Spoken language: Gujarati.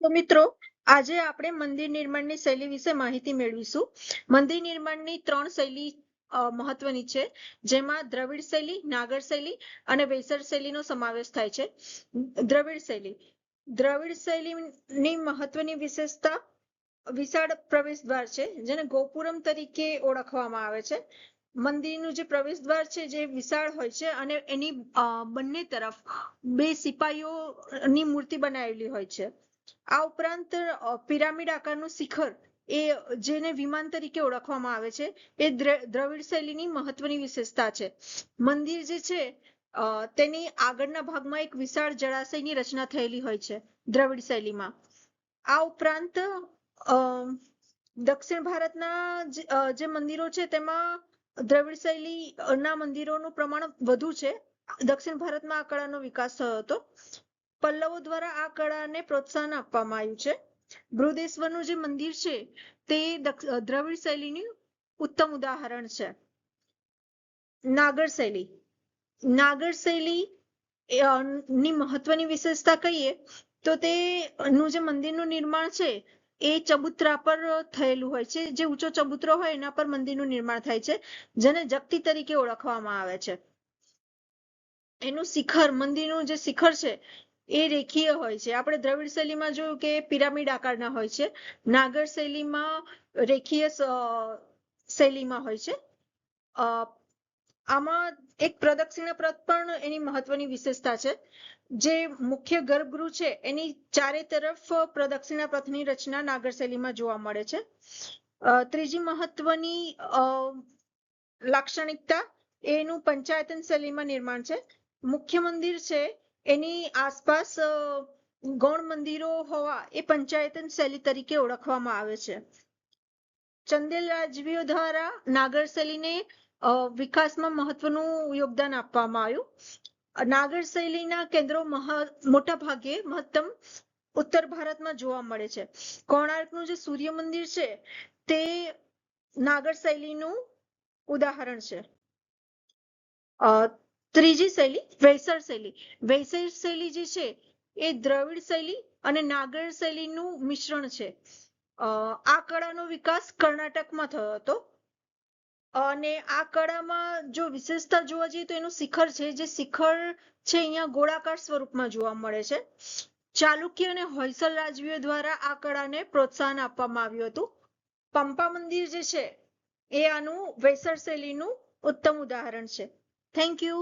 તો મિત્રો, આજે આપણે મંદિર નિર્માણની શૈલી વિશે માહિતી મેળવીશું. મંદિર નિર્માણની 3 શૈલી મહત્વની છે, જેમાં દ્રવિડ શૈલી, નાગર શૈલી અને વેસર શૈલીનો સમાવેશ થાય છે. દ્રવિડ શૈલીની મહત્વની વિશેષતા વિશાળ પ્રવેશ દ્વાર છે, જેને ગોપુરમ તરીકે ઓળખવામાં આવે છે. મંદિરનું જે પ્રવેશ દ્વાર છે જે વિશાળ હોય છે અને એની બંને તરફ 2 સિપાહીઓની મૂર્તિ બનાવેલી હોય છે. આ ઉપરાંત પિરામિડ આકારનું શિખર, એ જેને વિમાન તરીકે ઓળખવામાં આવે છે, એ દ્રવિડ શૈલીની મહત્વની વિશેષતા છે. મંદિર જે છે તેની આગળના ભાગમાં એક વિશાળ જળાશયની રચના થયેલી હોય છે દ્રવિડ શૈલીમાં. આ ઉપરાંત દક્ષિણ ભારતના જે મંદિરો છે તેમાં દ્રવિડ શૈલીના મંદિરોનું પ્રમાણ વધુ છે. દક્ષિણ ભારતમાં આ કળાનો વિકાસ થયો હતો. પલ્લવો દ્વારા આ કળાને પ્રોત્સાહન આપવામાં આવ્યું છે. બૃહદેશ્વરનું જે મંદિર છે તે દ્રવિડ શૈલીનું ઉત્તમ ઉદાહરણ છે. નાગર શૈલી ની મહત્વની વિશેષતા કહીએ તો તેનું જે મંદિરનું નિર્માણ છે એ ચબુતરા પર થયેલું હોય છે. જે ઊંચો ચબુતરો હોય એના પર મંદિરનું નિર્માણ થાય છે, જેને જગતી તરીકે ઓળખવામાં આવે છે. એનું શિખર, મંદિરનું જે શિખર છે એ રેખીય હોય છે. આપણે દ્રવિડ શૈલીમાં જોયું કે પિરામિડ આકારના હોય છે. નાગર શૈલીમાં રેખીય શૈલીમાં હોય છે. આમાં એક પ્રદક્ષિણા પથ પણ એની મહત્વની વિશેષતા છે. જે મુખ્ય ગર્ભગૃહ છે એની ચારે તરફ પ્રદક્ષિણા પથની રચના નાગર શૈલીમાં જોવા મળે છે. ત્રીજી મહત્વની લાક્ષણિકતા એનું પંચાયતન શૈલીમાં નિર્માણ છે. મુખ્ય મંદિર છે એની આસપાસ ગૌણ મંદિરો હોવા એ પંચાયતન શૈલી તરીકે ઓળખવામાં આવે છે. ચંદેલ રાજવીઓ દ્વારા નાગર શૈલીને વિકાસમાં મહત્વનું યોગદાન આપવામાં આવ્યું. નાગર શૈલીના કેન્દ્રો મોટા ભાગે મહત્તમ ઉત્તર ભારતમાં જોવા મળે છે. કોણાર્કનું જે સૂર્ય મંદિર છે તે નાગર શૈલીનું ઉદાહરણ છે. ત્રીજી શૈલી વેસર શૈલી. વેસર શૈલી જે છે એ દ્રવિડ શૈલી અને નાગર શૈલીનું મિશ્રણ છે. આ કળાનો વિકાસ કર્ણાટકમાં થયો હતો અને આ કળામાં જો વિશેષતા જોવા જઈએ તો એનું શિખર છે, જે શિખર છે અહીંયા ગોળાકાર સ્વરૂપમાં જોવા મળે છે. ચાલુક્ય અને હોયસલ રાજવીઓ દ્વારા આ કળાને પ્રોત્સાહન આપવામાં આવ્યું હતું. પંપા મંદિર જે છે એ આનું વેસર શૈલીનું ઉત્તમ ઉદાહરણ છે. Thank you.